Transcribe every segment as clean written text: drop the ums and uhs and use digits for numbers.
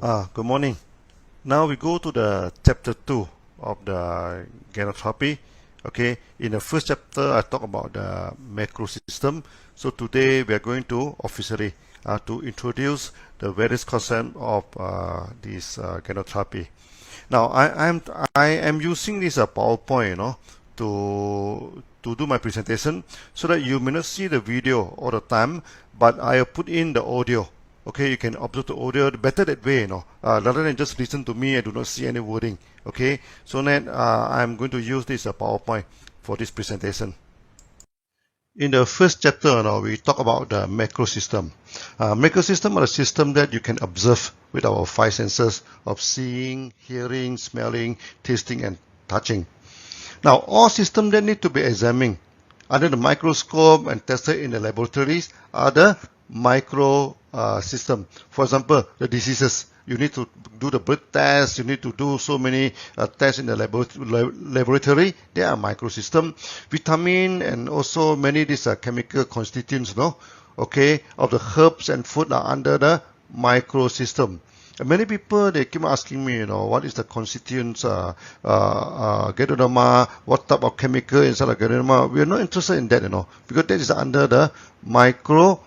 Good morning. Now we go to the chapter 2 of the Ganoterapy. Okay, in the first chapter I talk about the macro system. So today we are going to officially to introduce the various concepts of this Ganoterapy. Now I am using this PowerPoint, to do my presentation so that you may not see the video all the time, but I have put in the audio. Okay, you can observe the audio better that way, rather than just listen to me and do not see any wording. Okay, so then I'm going to use this PowerPoint for this presentation. In the first chapter, we talk about the macro system. Macro system are a system that you can observe with our five senses of seeing, hearing, smelling, tasting, and touching. Now, all systems that need to be examined under the microscope and tested in the laboratories are the micro system. For example, the diseases. You need to do the blood test. You need to do so many tests in the laboratory. They are microsystem. Vitamin and also many of these chemical constituents, of the herbs and food are under the microsystem. And many people, they keep asking me, what is the constituents, Ganoderma, what type of chemical inside the Ganoderma. We are not interested in that, because that is under the micro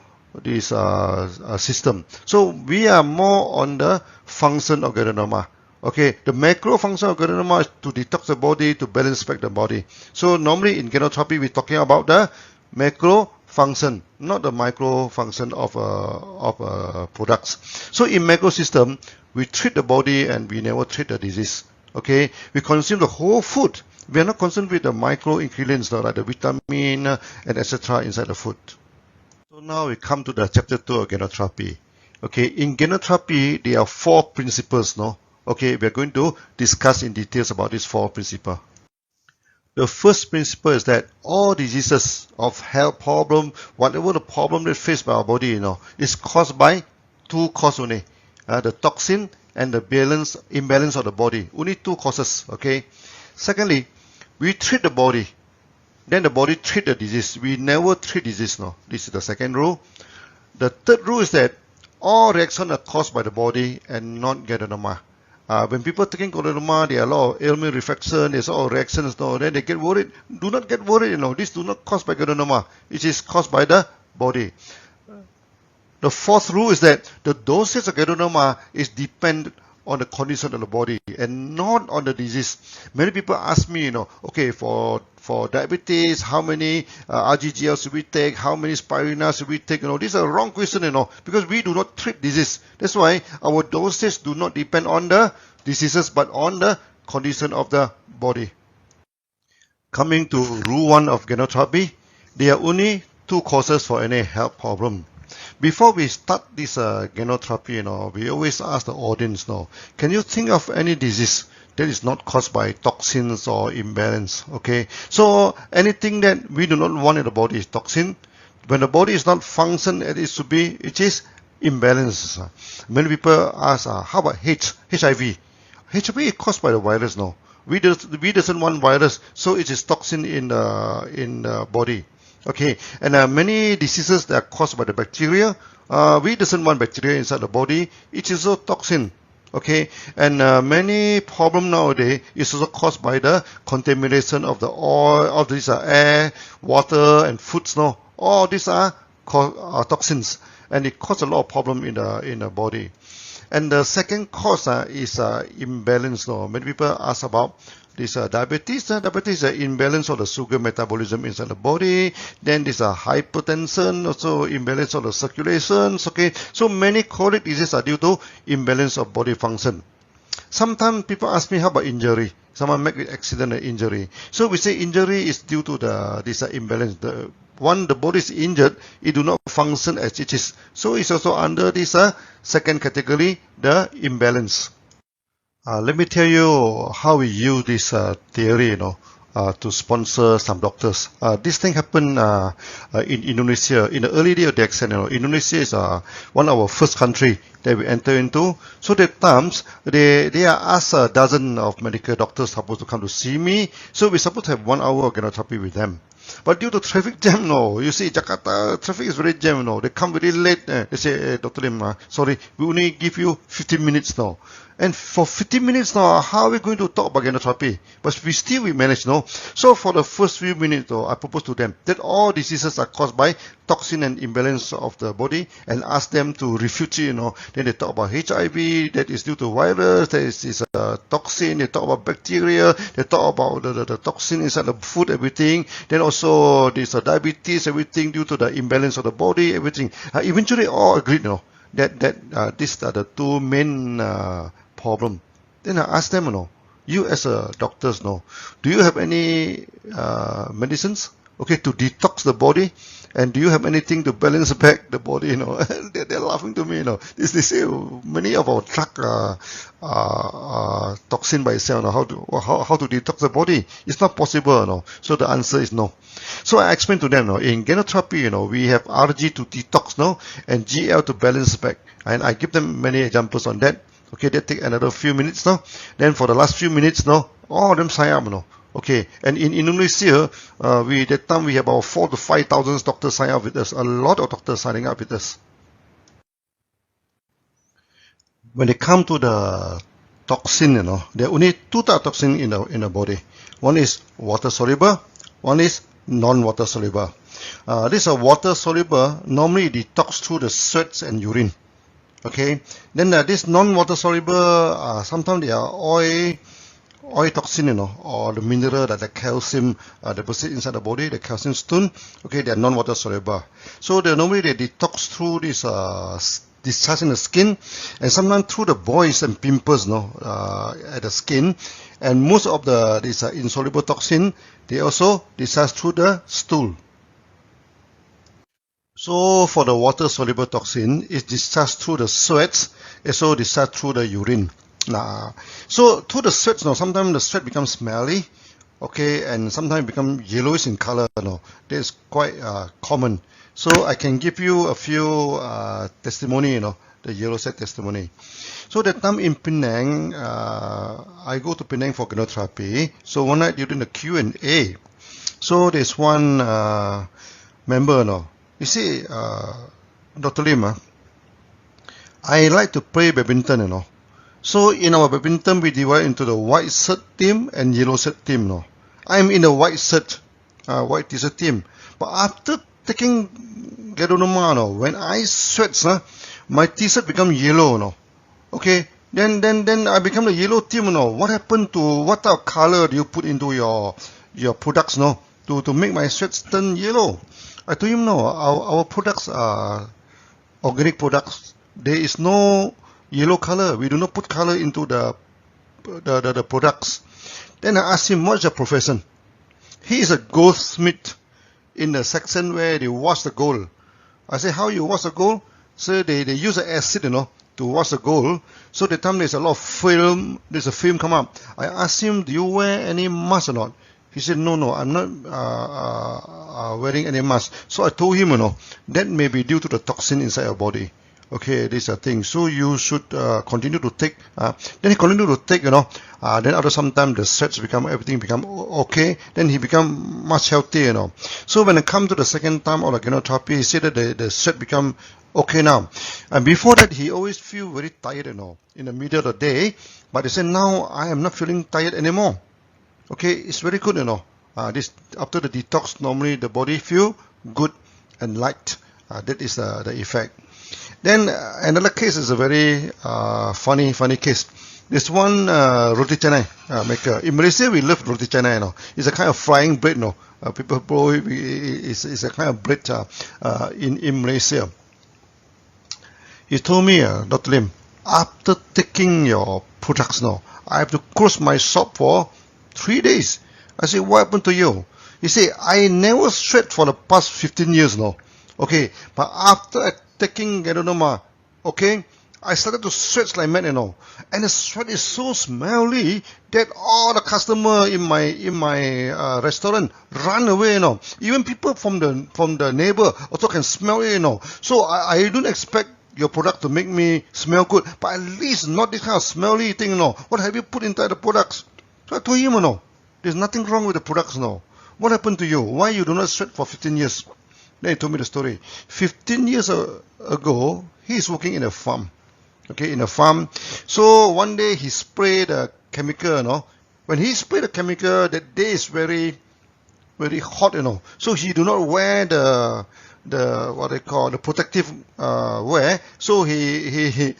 system. So we are more on the function of Ganoderma. Okay, the macro function of Ganoderma is to detox the body, to balance back the body. So normally in Ganoterapy, we're talking about the macro function, not the micro function of products. So in macro system, we treat the body and we never treat the disease. Okay, we consume the whole food. We are not concerned with the micro ingredients like the vitamin and etc. inside the food. So now we come to the chapter 2 of Ganoterapy. Okay, in Ganoterapy, there are 4 principles, Okay, we are going to discuss in details about these 4 principles. The first principle is that all diseases of health problem, whatever the problem that faced by our body, is caused by 2 causes only. The toxin and the imbalance of the body. Only 2 causes, okay? Secondly, we treat the body. Then the body treat the disease. We never treat disease, This is the second rule. The third rule is that all reactions are caused by the body and not Ganoderma. When people taking Ganoderma, there are a lot of ailment, reflection, there's all reactions, then they get worried. Do not get worried, This do not caused by Ganoderma. It is caused by the body. The fourth rule is that the dosage of Ganoderma is dependent on the condition of the body and not on the disease. Many people ask me, okay, for diabetes, how many RGGL should we take? How many spirulina should we take? These are wrong questions, because we do not treat disease. That's why our dosage do not depend on the diseases, but on the condition of the body. Coming to rule 1 of Ganoterapy, there are only 2 causes for any health problem. Before we start this Ganoterapy, we always ask the audience, can you think of any disease that is not caused by toxins or imbalance? Okay, so anything that we do not want in the body is toxin. When the body is not function as it should be, it is imbalance. Many people ask, how about HIV? HIV is caused by the virus, We doesn't want virus, so it is toxin in the body. Okay, and many diseases that are caused by the bacteria, we doesn't want bacteria inside the body. It is also toxin. Okay, and many problem nowadays is also caused by the contamination of the oil, of this air, water, and foods. All these are toxins, and it causes a lot of problem in the body. And the second cause is imbalance. Many people ask about this diabetes. Diabetes is an imbalance of the sugar metabolism inside the body. Then this hypertension, also imbalance of the circulations. Okay, so many chronic diseases are due to imbalance of body function. Sometimes people ask me, how about injury? Someone make an accident or injury. So we say injury is due to this imbalance. The body is injured, it do not function as it is. So it's also under this second category, the imbalance. Let me tell you how we use this theory, to sponsor some doctors. This thing happened in Indonesia in the early day of DXN. Indonesia is one of our first country that we enter into. So at times they are asked a dozen of medical doctors supposed to come to see me. So we're supposed to have 1 hour of Ganoterapy with them. But due to traffic jam, no. You see, Jakarta traffic is very jam, no. They come very late. They say, Dr. Lim, sorry, we only give you 15 minutes now. And for 15 minutes now, how are we going to talk about ganotherapy? But we manage, no. So for the first few minutes, though, I propose to them that all diseases are caused by toxin and imbalance of the body, and ask them to refute it, you know. Then they talk about HIV, that is due to virus, that is a toxin. They talk about bacteria, they talk about the toxin inside the food, everything. Then also there's diabetes, everything due to the imbalance of the body, everything. Eventually all agreed, you know, that these are the two main problem. Then I asked them, you know, you as a doctors, know, do you have any medicines, okay, to detox the body? And do you have anything to balance back the body, you know? They're laughing to me, you know. They say many of our drug toxin by itself, you know, how to detox the body. It's not possible, you know. So the answer is no. So I explained to them, you know, in ganotherapy, you know, we have RG to detox, no, and GL to balance back. And I give them many examples on that. Okay, that take another few minutes now. Then for the last few minutes now, all of them sign up, you know. Okay, and in Indonesia, that time we have about 4,000 to 5,000 doctors sign up with us. A lot of doctors signing up with us. When they come to the toxin, you know, there are only two types of toxin in the body. One is water soluble, one is non-water soluble. This water soluble normally detox through the sweats and urine. Okay, then this non-water soluble, sometimes they are oil toxin, you know, or the mineral that the calcium deposit inside the body, the calcium stone. Okay, they are non-water soluble. So normally they detox through this discharge in the skin, and sometimes through the boils and pimples, no, at the skin. And most of this insoluble toxin, they also discharge through the stool. So for the water soluble toxin, it's discharged through the sweats, also discharged through the urine. So through the sweats, no, sometimes the sweat becomes smelly, okay, and sometimes become yellowish in color, no. That is quite common. So I can give you a few testimony, you know, the yellow set testimony. So that time in Penang, I go to Penang for ganotherapy. So one night during the Q&A, so there's one member, you know. You see, Dr. Lim, I like to play badminton, you know. So in our badminton, we divide into the white shirt team and yellow shirt team, you know. I'm in the white shirt, white t-shirt team. But after taking Ganoderma, you know, when I sweat, my t-shirt become yellow, you know. Okay, then I become the yellow team, you know. What happened to, what type of color do you put into your products, no, to make my sweats turn yellow? I told him, no, our products are organic products. There is no yellow color. We do not put color into the products. Then I asked him, what's your profession? He is a goldsmith in the section where they wash the gold. I said, how you wash the gold? So they use an acid, you know, to wash the gold. So the time there's a lot of film, there's a film come up. I asked him, do you wear any mask or not? He said, no, I'm not wearing any mask. So I told him, you know, that may be due to the toxin inside your body. Okay, this is a thing. So you should continue to take. Then he continued to take, you know. Then after some time, the sweats everything become okay. Then he become much healthier, you know. So when it come to the second time of the ganotherapy, he said that the sweat become okay now. And before that, he always feel very tired, you know, in the middle of the day. But he said, now I am not feeling tired anymore. Okay, it's very good, you know. This after the detox, normally the body feel good and light. That is the effect. Then another case is a very funny case. There's one roti canai maker. In Malaysia, we love roti canai, you know. It's a kind of frying bread, you know. People probably it's a kind of bread in Malaysia. He told me, Dr. Lim, after taking your products now, I have to close my shop for 3 days. I said, what happened to you? He said, I never sweat for the past 15 years now. Okay, but after taking Ganoderma, okay, I started to sweat like mad, you know. And the sweat is so smelly that all the customer in my restaurant run away, you know. Even people from the neighbor also can smell it, you know. So I don't expect your product to make me smell good, but at least not this kind of smelly thing, you know. What have you put inside the products? So I told him, you know, there's nothing wrong with the products, you know. what happened to you? Why you do not sweat for 15 years? Then he told me the story. 15 years ago, he is working in a farm. Okay, in a farm. So one day he sprayed a chemical, you know. When he sprayed the chemical, that day is very, very hot, you know. So he do not wear the what they call the protective wear. So he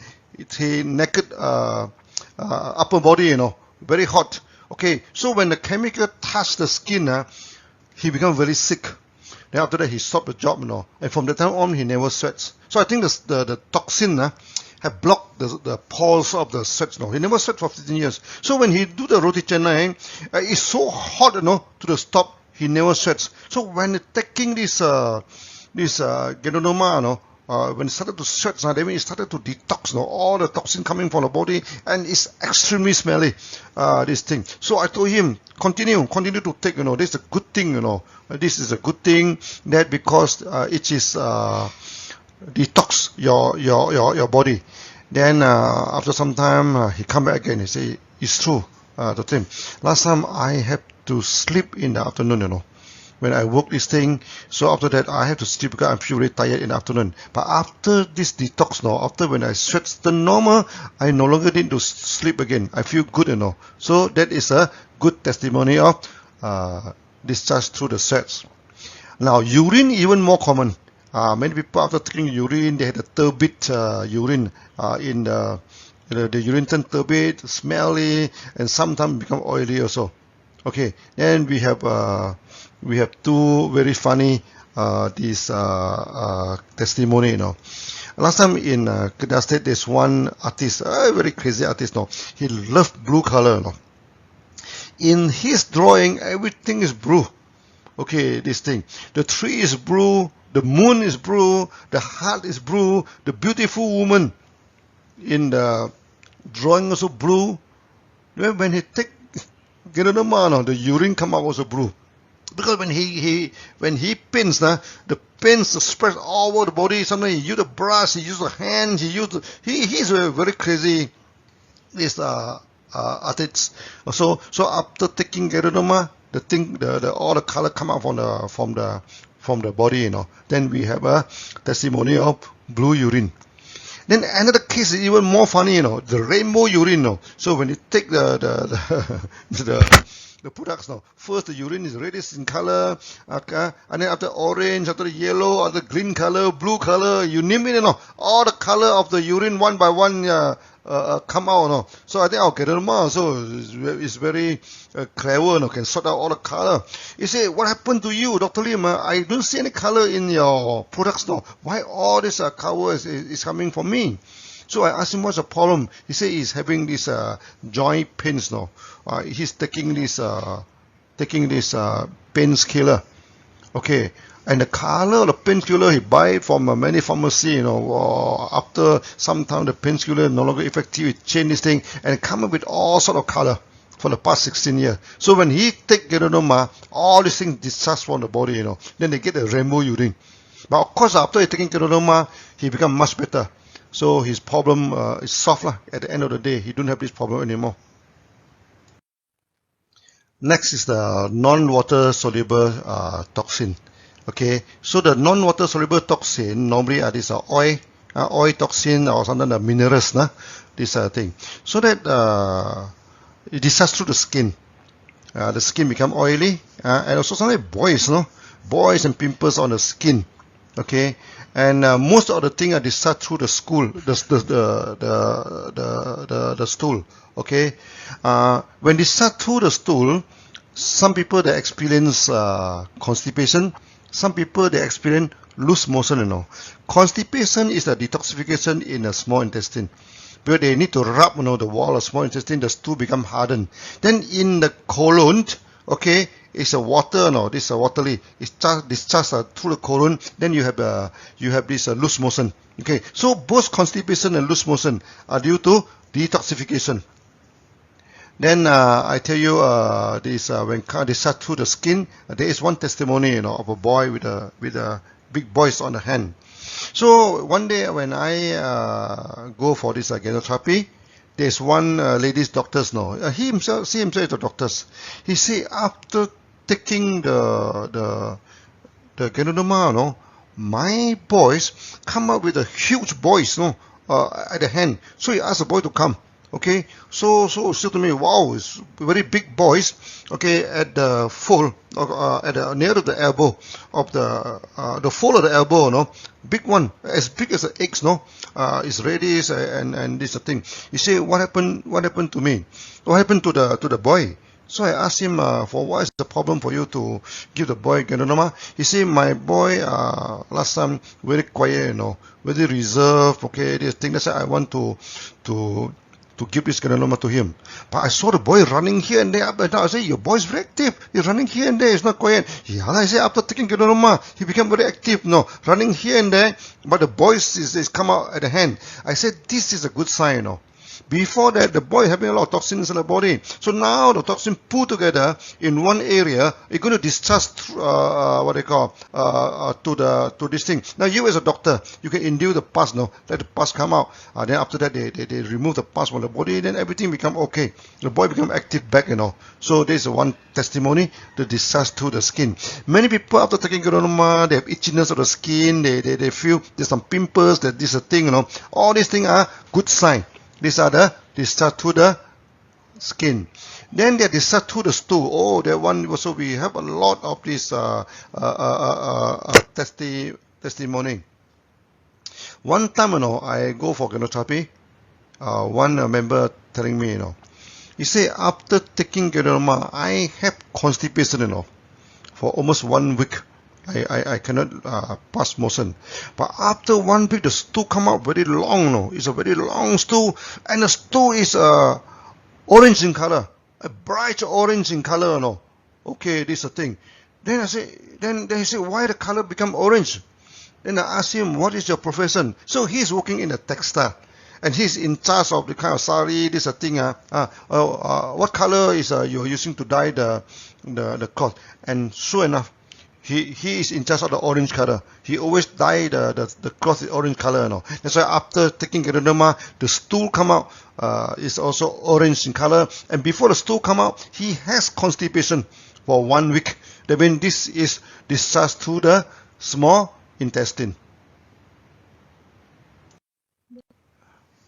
naked upper body, you know, very hot. Okay, so when the chemical touched the skin, he become very sick. Then after that he stopped the job, you know, and from that time on he never sweats. So I think the toxin have blocked the pores of the sweat. No, he never sweat for 15 years. So when he do the roti canai, it's so hot, you know, to the stop. He never sweats. So when taking this Ganoderma, you know, when it started to sweat, then it started to detox, you know, all the toxin coming from the body, and it's extremely smelly, this thing. So I told him, continue to take, you know, this is a good thing, you know. This is a good thing that because it is detox your body. Then after some time he come back again. He say it's true. To him, last time I have to sleep in the afternoon, you know, when I work this thing. So after that I have to sleep because I'm feel really tired in the afternoon. But after this detox, now after when I sweat the normal, I no longer need to sleep again. I feel good, you know. So that is a good testimony of discharge through the sweats. Now urine even more common. Many people after taking urine, they had a turbid urine in the urine turn turbid, smelly, and sometimes become oily also. Okay, then we have two very funny this testimony, you know. Last time in Kedah State, there's one artist, a very crazy artist, no. He loved blue color, no. In his drawing, everything is blue. Okay, this thing. The tree is blue, the moon is blue, the heart is blue, the beautiful woman in the drawing also blue. When he take Ganoderma, no, the urine come out also blue. Because when he paints, the paints spread all over the body. Sometimes he use the brush, he use the hand, he's a very crazy this artist. So after taking Ganoderma, the thing all the color come out from the body, you know. Then we have a testimony of blue urine. Then another case is even more funny, you know, the rainbow urine, you know. So when you take the products now, first the urine is reddish in color, okay, and then after orange, after the yellow, after green color, blue color, you name it, you know, all the color of the urine one by one come out, you know. So I think our Ganoderma so is very clever, you know, can sort out all the color. You say, what happened to you, Dr. Lim? I don't see any color in your products now. Why all this color is coming from me? So I asked him what's the problem. He said he's having this joint pains now. He's taking this painkiller. Okay, and the color of the painkiller he buy it from many pharmacy. You know, after some time the painkiller no longer effective. He change this thing and come up with all sort of color for the past 16 years. So when he take Ganoderma, all these things discharge from the body. You know, then they get a rainbow urine. But of course, after he taking Ganoderma, he become much better. So his problem is solved lah. At the end of the day, he don't have this problem anymore. Next is the non-water soluble toxin. Okay, so the non-water soluble toxin normally are this oil toxin or sometimes the minerals, this thing. So that it discharges through the skin. The skin become oily and also sometimes boils and pimples on the skin. Okay, and most of the things are discharged through the stool. The stool. Okay, when discharged through the stool, some people they experience constipation. Some people they experience loose motion. You know, constipation is a detoxification in the small intestine. But they need to rub, you know, the wall of small intestine. The stool become hardened. Then in the colon, okay, it's a water, no, this is a watery. It's discharged through the colon. Then you have this loose motion. Okay, so both constipation and loose motion are due to detoxification. Then I tell you this when discharged through the skin, there is one testimony, you know, of a boy with a big boils on the hand. So one day when I go for this Ganoterapy, there's one lady's doctor, he himself is a doctor. He say after taking the Ganoderma, no, my boys come up with a huge boys, no, at the hand. So he asked the boy to come. Okay, so still to me, wow, it's very big boys. Okay, at the fold, at the near to the elbow of the fold of the elbow, no, big one, as big as the eggs, no, is ready, and this thing. He say, what happened to me? What happened to the boy? So I asked him, for what is the problem for you to give the boy Ganoderma? He said, my boy, last time very quiet, you know, very reserved. Okay, this thing. That's why I want to give this Ganoderma to him. But I saw the boy running here and there up and down. I said, your boy's very active. He's running here and there. He's not quiet. Yeah, I said, after taking Ganoderma, he became very active. No, running here and there. But the boys is come out at the hand. I said, this is a good sign, you know. Before that, the boy having a lot of toxins in the body. So now the toxin put together in one area, it's going to discharge what they call to this thing. Now you as a doctor, you can induce the pus, no, let the pus come out. Then after that, they remove the pus from the body. Then everything become okay. The boy become active back, you know. So this is one testimony, the discharge to the skin. Many people after taking Ganoderma, they have itchiness of the skin. They feel there's some pimples. That this is a thing, you know. All these things are good sign. These are the discharge to the skin. Then they discharge to the stool. Oh, that one also we have a lot of this testimony. One time, you know, I go for Ganoterapy. One member telling me, you know, he say after taking Ganoderma, I have constipation, you know, for almost 1 week. I cannot pass motion. But after 1 week, the stool come out very long, no? It's a very long stool, and the stool is orange in color, a bright orange in color, no? Okay, this is the thing. Then I say, then he say, why the color become orange? Then I ask him, what is your profession? So he's working in a textile, and he's in charge of the kind of sari, this thing. What color is you're using to dye the cloth? And sure enough, he is in charge of the orange color. He always dye the cloth is orange color, you know. That's why after taking Ganoderma, the stool come out is also orange in color. And before the stool come out, he has constipation for 1 week. That means this is discharged to the small intestine.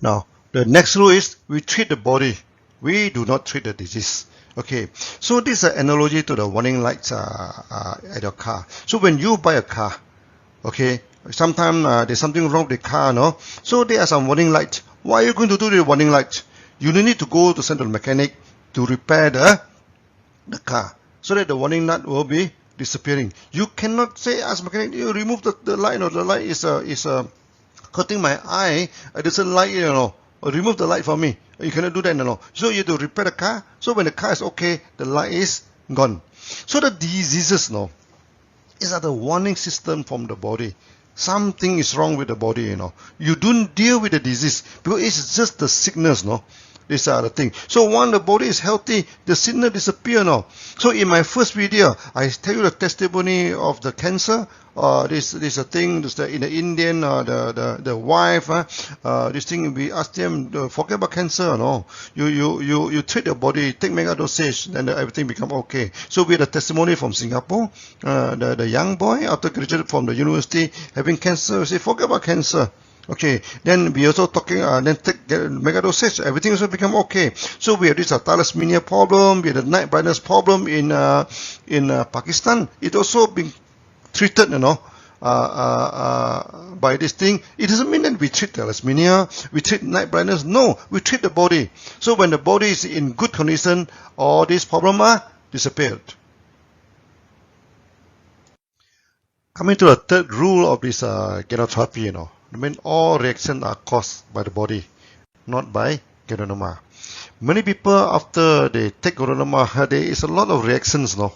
Now, the next rule is we treat the body. We do not treat the disease. Okay, so this is an analogy to the warning lights at your car. So when you buy a car, okay, sometimes there's something wrong with the car, no? So there are some warning lights. What are you going to do with the warning lights? You need to go to send to the mechanic to repair the car, so that the warning light will be disappearing. You cannot say as mechanic, you remove the light, no, the light is hurting my eye, it doesn't light, you know. Remove the light for me. You cannot do that, no. So you have to repair the car. So when the car is okay, the light is gone. So the diseases, no, is the warning system from the body. Something is wrong with the body, you know. You don't deal with the disease because it's just the sickness, no. These are the things. So once the body is healthy, the sickness disappear, no. So in my first video, I tell you the testimony of the cancer. This is a thing. This in the Indian, the wife. This thing we ask them, forget about cancer, no. You treat your body, take mega dosage, then everything become okay. So we had a testimony from Singapore. The young boy after graduated from the university having cancer, say forget about cancer. Okay, then we also talking, then take mega dosage, everything also become okay. So we have this thalassemia problem, we have the night blindness problem in Pakistan. It also been treated, you know, by this thing. It doesn't mean that we treat thalassemia, we treat night blindness. No, we treat the body. So when the body is in good condition, all these problems are disappeared. Coming to the third rule of this Ganoterapy, you know. I mean, all reactions are caused by the body, not by Ganoderma. Many people after they take Ganoderma, there is a lot of reactions, no?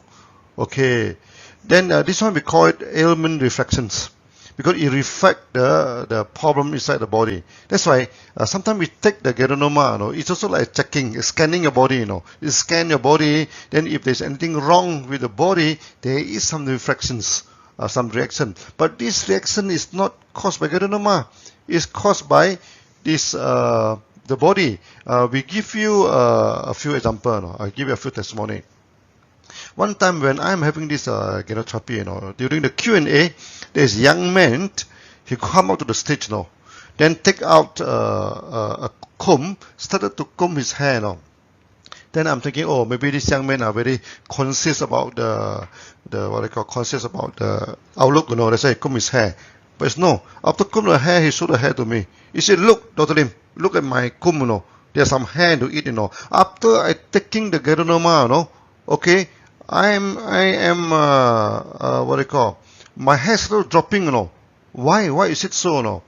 Okay. Then this one we call it ailment reflections, because it reflects the problem inside the body. That's why sometimes we take the Ganoderma, you know, it's also like checking, scanning your body, you know. You scan your body, then if there's anything wrong with the body, there is some reflections. Some reaction, but this reaction is not caused by Ganoderma. It's caused by this the body. We give you a few examples. No? I give you a few testimony. One time when I'm having this Ganoterapia, you know, during the Q&A, there's a young man, he come out to the stage, you know, then take out a comb, started to comb his hair, you know. Then I'm thinking, oh, maybe these young men are very conscious about the what I call conscious about the outlook, you know. That's why he comb his hair. But it's no. After comb the hair, he showed the hair to me. He said, "Look, Dr. Lim, look at my comb, you know. There's some hair to eat, you know. After I taking the Ganoderma, you know, okay, I am what I call, my hair started dropping, you know. Why is it so, you know?"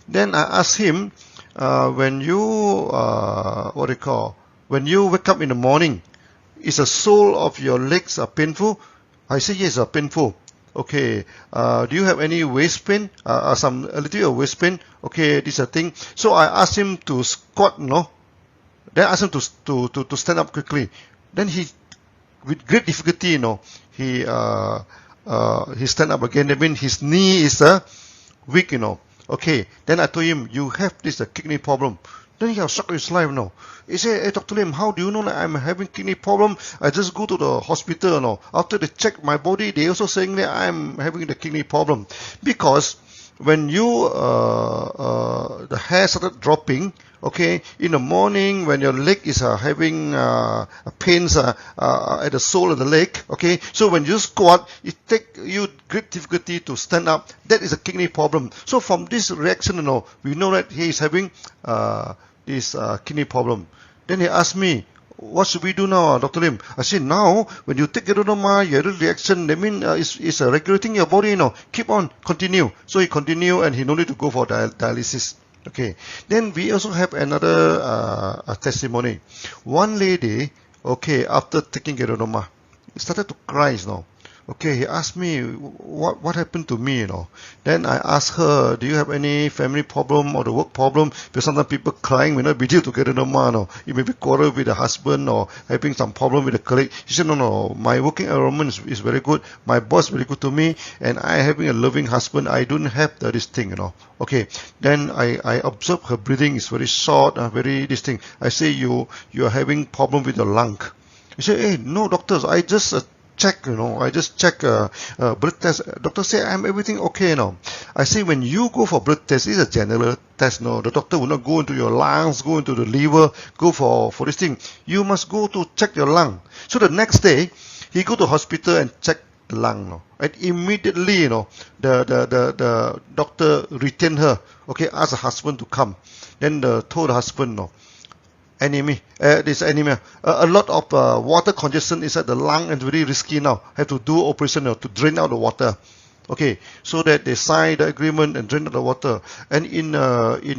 Then I asked him, when you what I call, when you wake up in the morning, is the sole of your legs painful? I said, yes, painful. Okay, do you have any waist pain? A little bit of waist pain? Okay, this is a thing. So I asked him to squat, no? Then I asked him to stand up quickly. Then he, with great difficulty, you know, he stand up again. That means his knee is weak, you know. Okay, then I told him, you have this kidney problem. Then he was shocked his life, you know. He said, "Hey, Dr. Lim, how do you know that I'm having kidney problem? I just go to the hospital, you know. After they check my body, they also saying that I'm having the kidney problem." Because when you, the hair started dropping, okay, in the morning when your leg is having pains at the sole of the leg, okay, so when you squat, it take you great difficulty to stand up. That is a kidney problem. So from this reaction, you know, we know that he is having this kidney problem. Then he asked me, "What should we do now, Dr. Lim?" I said, "Now, when you take Ganoderma, you have a reaction. That means it's regulating your body, you know. Keep on, continue." So he continued, and he no need to go for dialysis. Okay. Then we also have another testimony. One lady, okay, after taking Ganoderma, started to cry, you know. Okay, he asked me what happened to me, you know. Then I asked her, "Do you have any family problem or the work problem?" Because sometimes people crying may not be due to Ganoderma, no. You may be quarrel with the husband or having some problem with a colleague. She said, "No, my working environment is very good. My boss is very good to me, and I having a loving husband. I don't have this thing, you know." Okay. Then I observed her breathing is very short, very this thing. I say, you are having problem with your lung. He said, "Hey, no, doctors, I just check, you know, I just check blood test. Doctor say I'm everything okay, you know." I say, when you go for blood test, it's a general test, no. The doctor will not go into your lungs, go into the liver, go for this thing. You must go to check your lung. So the next day, he go to hospital and check the lung, no. And immediately, you know, the doctor retained her. Okay, asked the husband to come. Then told the husband, no, this anemia. A lot of water congestion inside the lung and very risky now. Have to do operation now to drain out the water. Okay, so that they sign the agreement and drain out the water. And in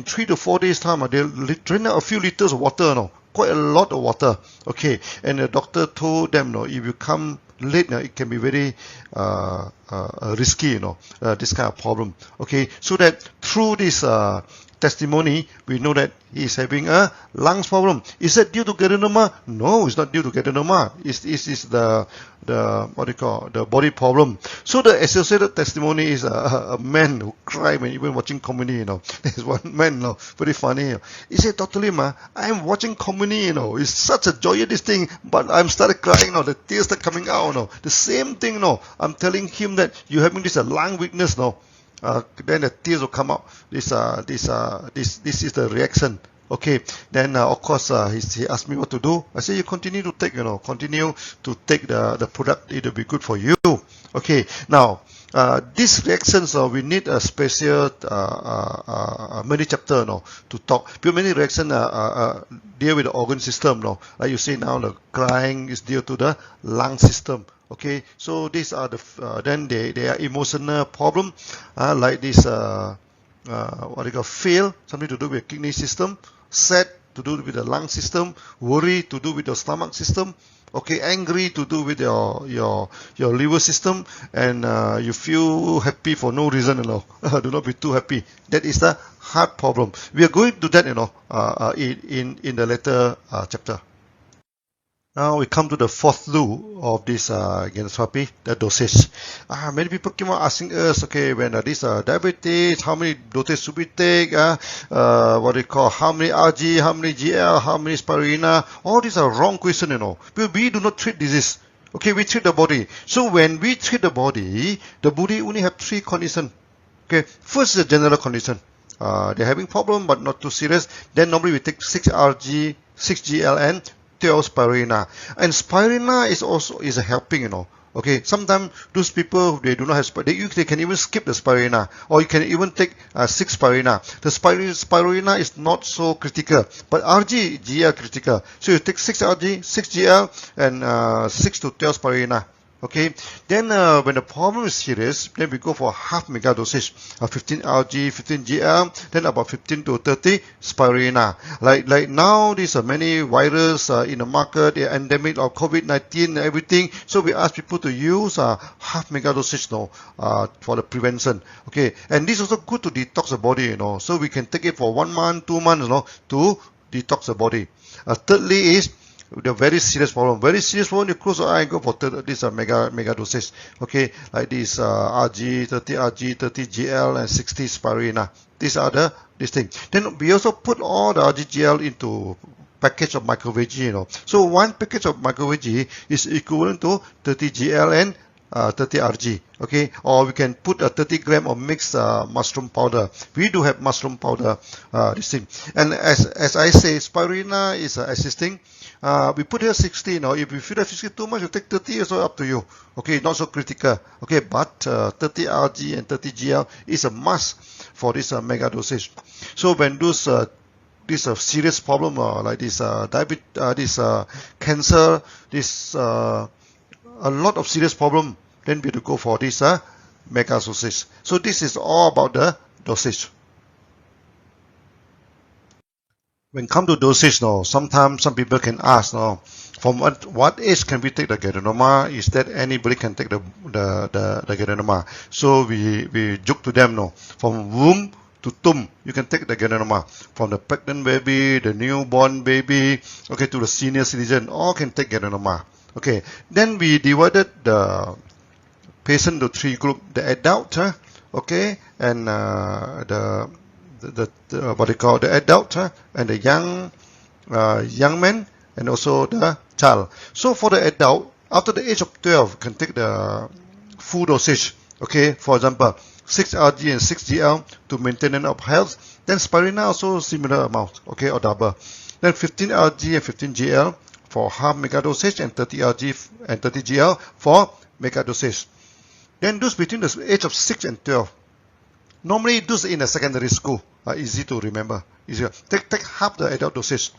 3 to 4 days time, they'll drain out a few liters of water now. Quite a lot of water. Okay, and the doctor told them, no, if you come late, it can be very risky, you know, this kind of problem. Okay, so that through this testimony, we know that he is having a lungs problem. Is that due to Ganoderma? No, it's not due to Ganoderma. It's the what do you call, the body problem. So the associated testimony is a man who cried when even watching comedy, you know. There's one man, you know, very funny. You know. He said, "Dr. Lim, I'm watching comedy, you know. It's such a joyous this thing, but I'm started crying, you know. The tears start coming out, you know. The same thing, you know. I'm telling him that you're having this lung weakness, you know. Then the tears will come out. This is the reaction. Okay. Then of course he asked me what to do. I said, you continue to take, continue to take the product. It will be good for you. Okay. Now these reactions, we need a special many chapter, to talk. Because many reactions deal with the organ system, like you see now, the crying is due to the lung system. Okay, so these are the then they are emotional problem, like this what you call fear, something to do with kidney system, sad to do with the lung system, worry to do with your stomach system, okay, angry to do with your liver system, and you feel happy for no reason, do not be too happy. That is the heart problem. We are going to that, in the later chapter. Now we come to the fourth loop of this Ganoterapy, the dosage. Many people keep on asking us, okay, when this diabetes, how many dosage should we take? What do you call, how many RG, how many GL, how many spirulina? All these are wrong questions, because we do not treat disease. Okay, we treat the body. So when we treat the body only have 3 conditions. Okay, first is the general condition. They're having problem but not too serious. Then normally we take 6 Rg, 6Gl and 12 spirulina. And spirulina is also helping, you know. Okay, sometimes those people, they do not have spirulina, they can even skip the spirulina, or you can even take 6 spirulina. The spirulina is not so critical, but Rg, Gl critical. So you take 6 Rg, 6 Gl, and 6 to 12 spirulina. Okay, then when the problem is serious, then we go for half mega dosage, 15 Rg, 15 Gl, then about 15 to 30 spirulina. Like now, these are many virus in the market, the endemic of COVID-19 and everything. So we ask people to use half mega dosage, for the prevention. Okay, and this is also good to detox the body, So we can take it for 1 month, 2 months, to detox the body. Thirdly is the very serious problem. Very serious problem, you close your eye and go for this mega dosage. Okay, like this Rg, 30 Rg, 30 Gl and 60 spirulina. These are this thing. Then we also put all the RGGL into package of micro-VG, So one package of micro-VG is equivalent to 30 Gl and 30 Rg. Okay, or we can put a 30 gram of mixed mushroom powder. We do have mushroom powder, this thing. And as I say, spirulina is assisting. We put here 60, if you feel that 60 too much, you take 30, so up to you. Okay, not so critical. Okay, but 30 Rg and 30 Gl is a must for this mega dosage. So when those this serious problem like this diabetes, this cancer, this a lot of serious problem, then we have to go for this mega dosage. So this is all about the dosage. When come to dosage, sometimes some people can ask, from what age can we take the Ganoderma? Is that anybody can take the Ganoderma? So we joke to them, from womb to tomb, you can take the Ganoderma. From the pregnant baby, the newborn baby, okay, to the senior citizen, all can take Ganoderma. Okay, then we divided the patient to 3 groups: the adult, okay, and the what they call the adult and the young man, and also the child. So for the adult, after the age of 12, can take the full dosage. Okay, for example, 6 Rg and 6 Gl to maintenance of health. Then spirulina also similar amount, okay, or double. Then 15 Rg and 15 Gl for half mega dosage, and 30 Rg and 30 Gl for mega dosage. Then those between the age of 6 and 12. Normally, those in a secondary school are easy to remember. Easier. Take half the adult dosage.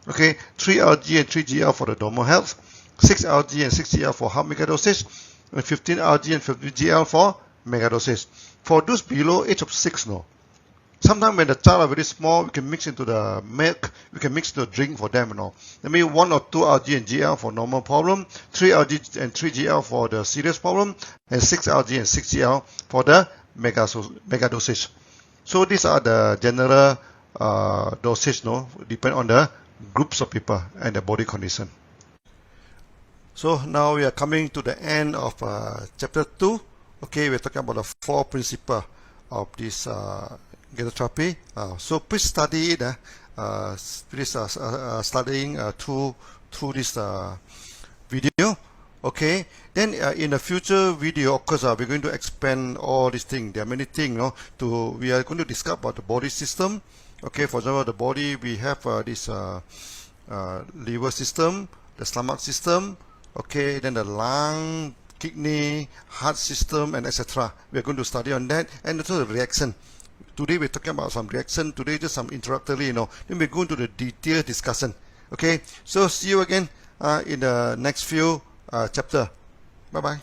Okay, 3 Rg and 3 Gl for the normal health, 6 Rg and 6 Gl for half mega dosage, and 15 Rg and 15 Gl for mega dosage. For those below age of 6, sometimes when the child are very small, we can mix into the milk, we can mix the drink for them, That means 1 or 2 Rg and Gl for normal problem, 3 Rg and 3 Gl for the serious problem, and 6 Rg and 6 Gl for the mega dosage. So these are the general dosage, depend on the groups of people and the body condition. So now we are coming to the end of chapter 2. Okay, we're talking about the 4 principles of this Ganotherapy. So please study it. Please studying through this video. Okay, then in the future video, of course, we're going to expand all these things. There are many things, we are going to discuss about the body system. Okay, for example, the body, we have this liver system, the stomach system, okay, then the lung, kidney, heart system, and etc. We are going to study on that, and also the reaction. Today we're talking about some reaction. Today just some introductory, Then we're going to the detailed discussion. Okay, so see you again in the next few chapter. Bye bye.